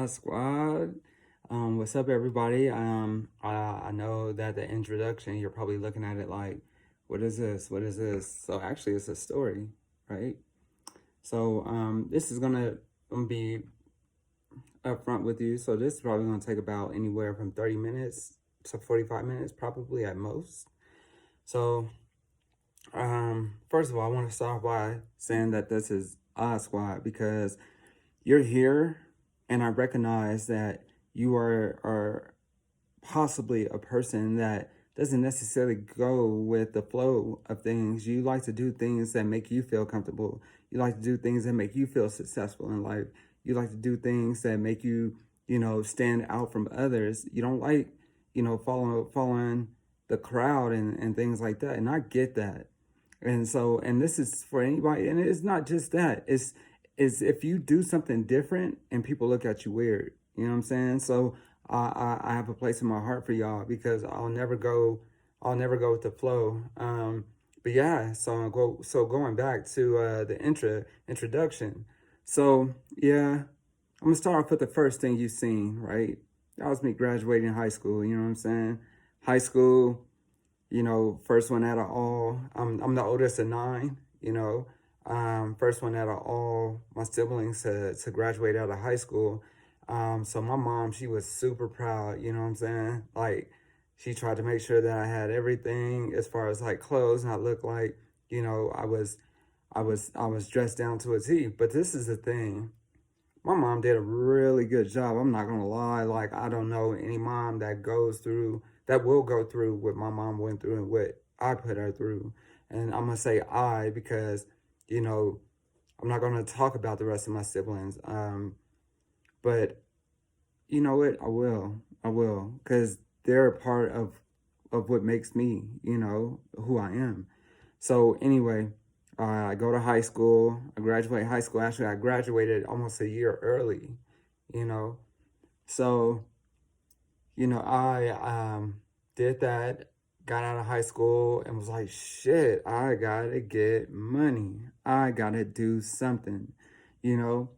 Squad. What's up, everybody? I know that the introduction, you're probably looking at it like, what is this? What is this? So actually, it's a story, right? So this is gonna be upfront with you. So this is probably gonna take about anywhere from 30 minutes to 45 minutes, probably at most. So first of all, I want to start by saying that this is Squad because you're here, and I recognize that you are possibly a person that doesn't necessarily go with the flow of things. You like to do things that make you feel comfortable. You like to do things that make you feel successful in life. You like to do things that make you, stand out from others. You don't like, following the crowd and things like that. And I get that. And so, and this is for anybody, and it's not just that. It's if you do something different and people look at you weird. You know what I'm saying? So I have a place in my heart for y'all because I'll never go with the flow. But yeah, so going back to the introduction. So yeah, I'm gonna start off with the first thing you've seen, right? That was me graduating high school. You know what I'm saying? High school, first one out of all. I'm the oldest of nine. First one out of all my siblings to graduate out of high school. So my mom, she was super proud. You know what I'm saying? Like, she tried to make sure that I had everything as far as like clothes, and I looked like, I was dressed down to a T. But this is the thing. My mom did a really good job. I'm not gonna lie. Like, I don't know any mom that will go through what my mom went through and what I put her through. And I'm gonna say I because, you know, I'm not gonna talk about the rest of my siblings. But you know what? I will, because they're a part of what makes me, who I am. So anyway, I go to high school. I graduate high school. Actually, I graduated almost a year early. You know, so I did that. Got out of high school and was like, shit, I gotta get money. I gotta do something. You know,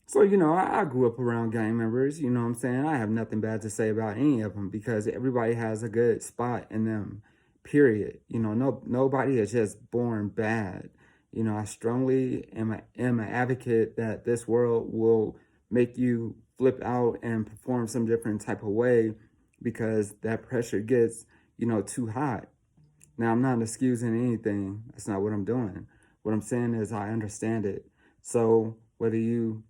so, I grew up around gang members, you know what I'm saying? I have nothing bad to say about any of them because everybody has a good spot in them, period. Nobody is just born bad. I strongly am an advocate that this world will make you flip out and perform some different type of way because that pressure gets, too hot. Now, I'm not excusing anything. That's not what I'm doing. What I'm saying is I understand it. So whether you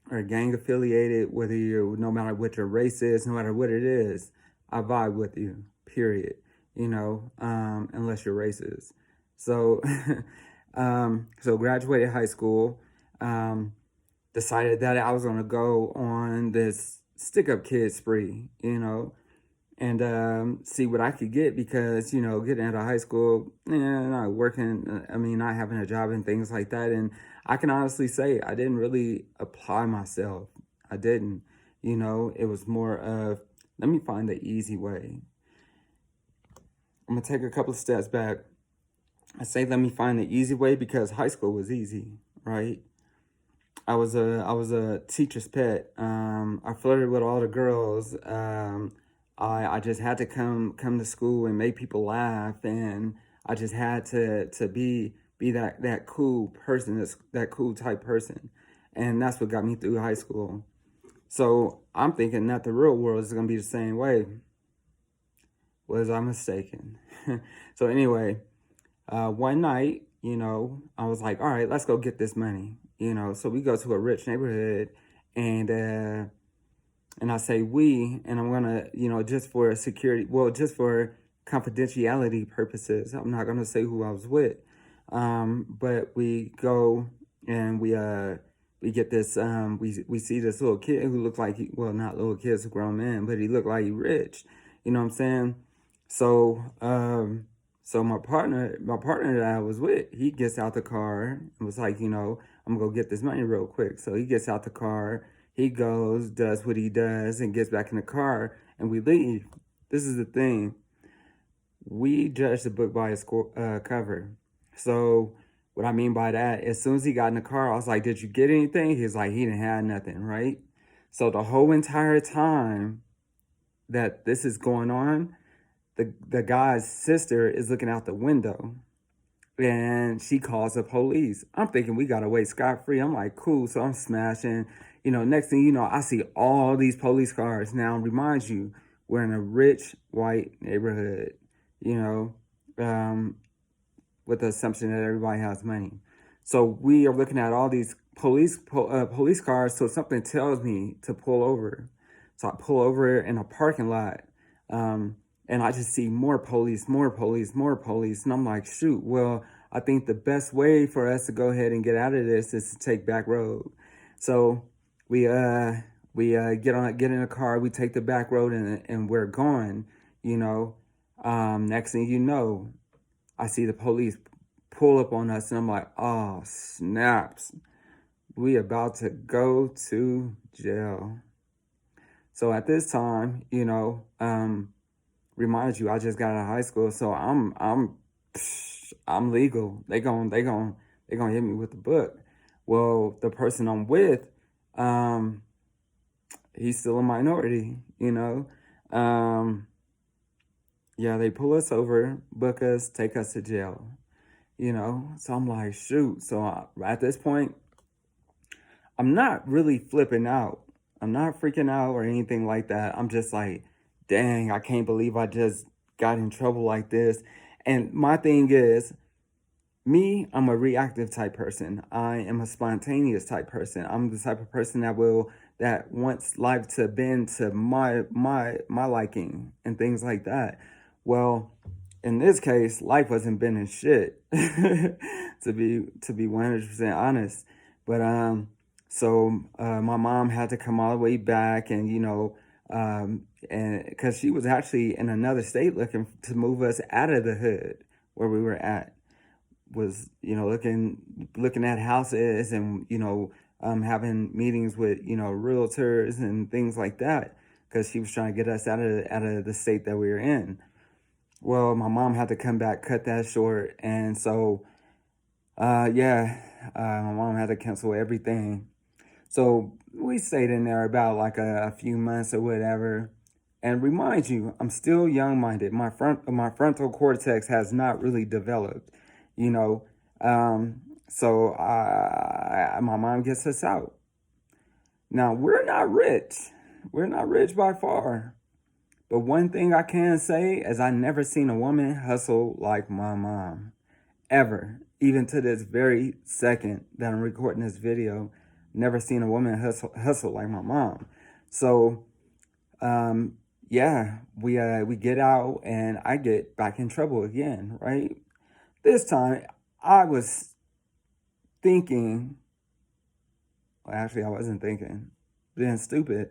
are gang affiliated, whether you're, no matter what your race is, no matter what it is, I vibe with you, period. Unless you're racist. So, so graduated high school, decided that I was going to go on this stick up kid spree, and see what I could get because, getting out of high school, not working, not having a job and things like that. And I can honestly say I didn't really apply myself. I didn't, it was more of, let me find the easy way. I'm going to take a couple of steps back. I say, let me find the easy way because high school was easy, right? I was a teacher's pet. I flirted with all the girls. I just had to come to school and make people laugh, and I just had to be that cool person, that cool type person, and that's what got me through high school. So I'm thinking that the real world is gonna be the same way. Was I mistaken? So anyway, one night, I was like, all right, let's go get this money. So we go to a rich neighborhood, and I say we, and I'm gonna, just for security, well, just for confidentiality purposes, I'm not gonna say who I was with. But we go and we get this, we see this little kid who looked like well, not little kids, a grown man, but he looked like he rich. You know what I'm saying? So, so my partner that I was with, he gets out the car and was like, I'm gonna go get this money real quick. So he gets out the car, he goes, does what he does, and gets back in the car, and we leave. This is the thing. We judge the book by its cover. So what I mean by that, as soon as he got in the car, I was like, did you get anything? He was like, he didn't have nothing, right? So the whole entire time that this is going on, the guy's sister is looking out the window and she calls the police. I'm thinking we got away scot free. I'm like, cool. So I'm smashing. Next thing you know, I see all these police cars. Now, remind you, we're in a rich white neighborhood, you know, um, with the assumption that everybody has money. So we are looking at all these police cars. So something tells me to pull over. So I pull over in a parking lot, and I just see more police, more police, more police, and I'm like, shoot. Well, I think the best way for us to go ahead and get out of this is to take back road. So we get in a car. We take the back road, and we're gone. You know, next thing you know, I see the police pull up on us, and I'm like, oh, snaps. We about to go to jail. So at this time, remind you, I just got out of high school, so I'm legal. They gonna hit me with the book. Well, the person I'm with, he's still a minority, Yeah, they pull us over, book us, take us to jail. So I'm like, shoot. So at this point, I'm not really flipping out. I'm not freaking out or anything like that. I'm just like, dang, I can't believe I just got in trouble like this. And my thing is, me, I'm a reactive type person. I am a spontaneous type person. I'm the type of person that wants life to bend to my liking and things like that. Well, in this case, life wasn't bending shit, to be 100% honest. But my mom had to come all the way back, and and because she was actually in another state looking to move us out of the hood where we were at, was looking at houses, and having meetings with realtors and things like that, because she was trying to get us out of the state that we were in. Well, my mom had to come back, cut that short, and so my mom had to cancel everything. So we stayed in there about like a few months or whatever. And remind you, I'm still young-minded. My frontal cortex has not really developed, you know. So my mom gets us out. Now, we're not rich. We're not rich by far. But one thing I can say is I never seen a woman hustle like my mom. Ever. Even to this very second that I'm recording this video, never seen a woman hustle like my mom. So, we get out, and I get back in trouble again, right? This time, I was thinking, well, actually, I wasn't thinking, being stupid.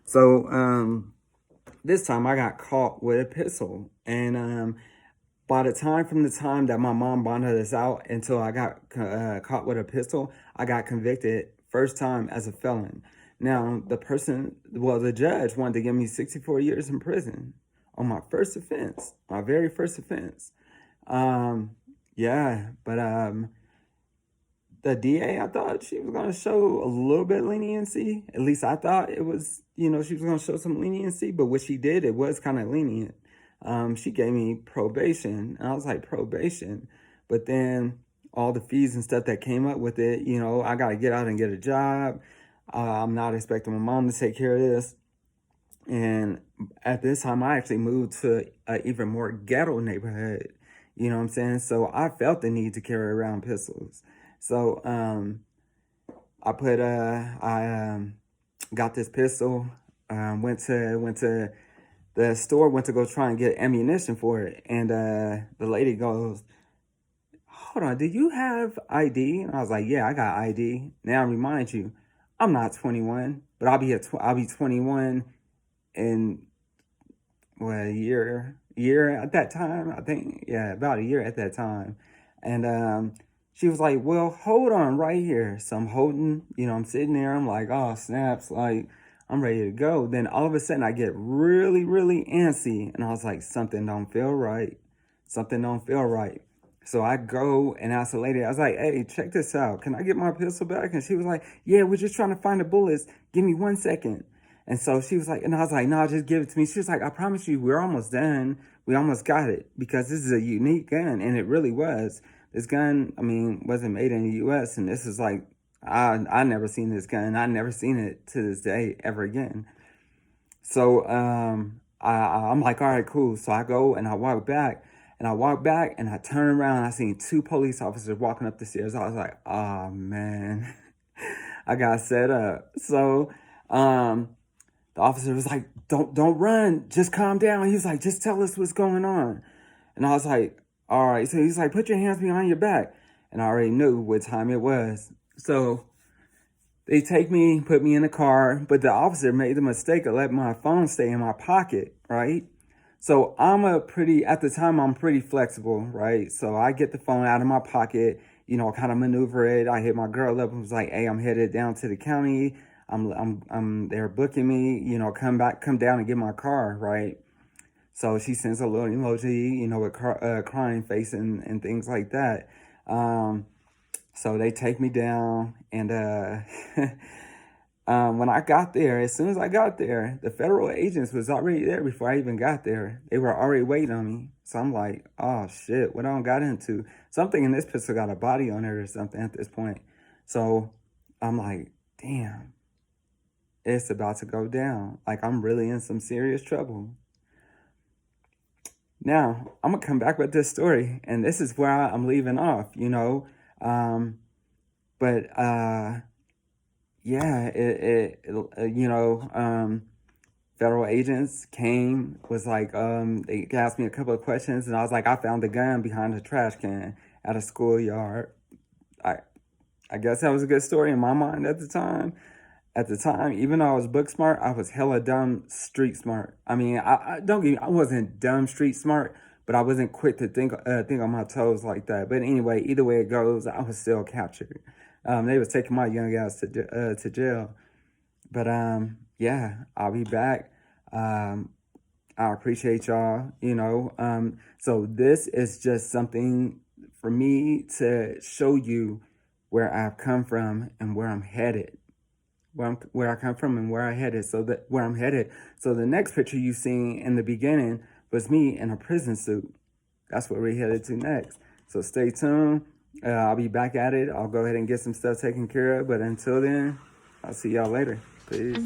So, this time I got caught with a pistol, and by the time, from the time that my mom bonded us out until I got caught with a pistol, I got convicted first time as a felon. Now, the judge wanted to give me 64 years in prison on my first offense, my very first offense. But the DA, I thought she was going to show a little bit of leniency. At least I thought it was, she was going to show some leniency, but what she did, it was kind of lenient. She gave me probation, and I was like, probation? But then all the fees and stuff that came up with it, I got to get out and get a job. I'm not expecting my mom to take care of this. And at this time, I actually moved to an even more ghetto neighborhood. You know what I'm saying? So I felt the need to carry around pistols. So I got this pistol. Went to the store, went to go try and get ammunition for it, and the lady goes, "Hold on, do you have ID?" And I was like, "Yeah, I got ID." Now, remind you, I'm not 21, but I'll be 21 in a year at that time. I think, yeah, about a year at that time. And she was like, "Well, hold on right here." So I'm holding, I'm sitting there. I'm like, "Oh, snaps!" Like, I'm ready to go. Then all of a sudden, I get really, really antsy, and I was like, "Something don't feel right. Something don't feel right." So I go and ask the lady, I was like, hey, check this out. Can I get my pistol back? And she was like, yeah, we're just trying to find the bullets. Give me 1 second. And so she was like, and I was like, no, just give it to me. She was like, I promise you, we're almost done. We almost got it, because this is a unique gun. And it really was. This gun, I mean, wasn't made in the US. And this is like, I never seen this gun. I never seen it to this day ever again. So I'm like, all right, cool. So I go and I walk back. And I walk back and I turn around and I seen two police officers walking up the stairs. I was like, oh man, I got set up. So the officer was like, don't run, just calm down. He was like, just tell us what's going on. And I was like, all right. So he's like, put your hands behind your back. And I already knew what time it was. So they take me, put me in the car, but the officer made the mistake of letting my phone stay in my pocket, right? So at the time, I'm pretty flexible, right? So I get the phone out of my pocket, kind of maneuver it. I hit my girl up and was like, hey, I'm headed down to the county. They're booking me, come down and get my car, right? So she sends a little emoji, with crying face and things like that. So they take me down, and when I got there, as soon as I got there, the federal agents was already there before I even got there. They were already waiting on me. So I'm like, oh shit, what I got into? Something in this pistol got a body on it or something at this point. So I'm like, damn, it's about to go down. Like, I'm really in some serious trouble. Now, I'm going to come back with this story, and this is where I'm leaving off, but yeah, federal agents came, was like, they asked me a couple of questions, and I was like, I found the gun behind the trash can at a schoolyard. I guess that was a good story in my mind at the time. At the time, even though I was book smart, I was hella dumb street smart. I mean, I don't get me, I wasn't dumb street smart, but I wasn't quick to think on my toes like that. But anyway, either way it goes, I was still captured. They was taking my young ass to jail. But yeah, I'll be back. I appreciate y'all. So this is just something for me to show you where I've come from and where I'm headed. Where I come from and where I headed. Where I'm headed. So the next picture you seen in the beginning was me in a prison suit. That's where we're headed to next. So stay tuned. I'll be back at it. I'll go ahead and get some stuff taken care of. But until then, I'll see y'all later. Peace.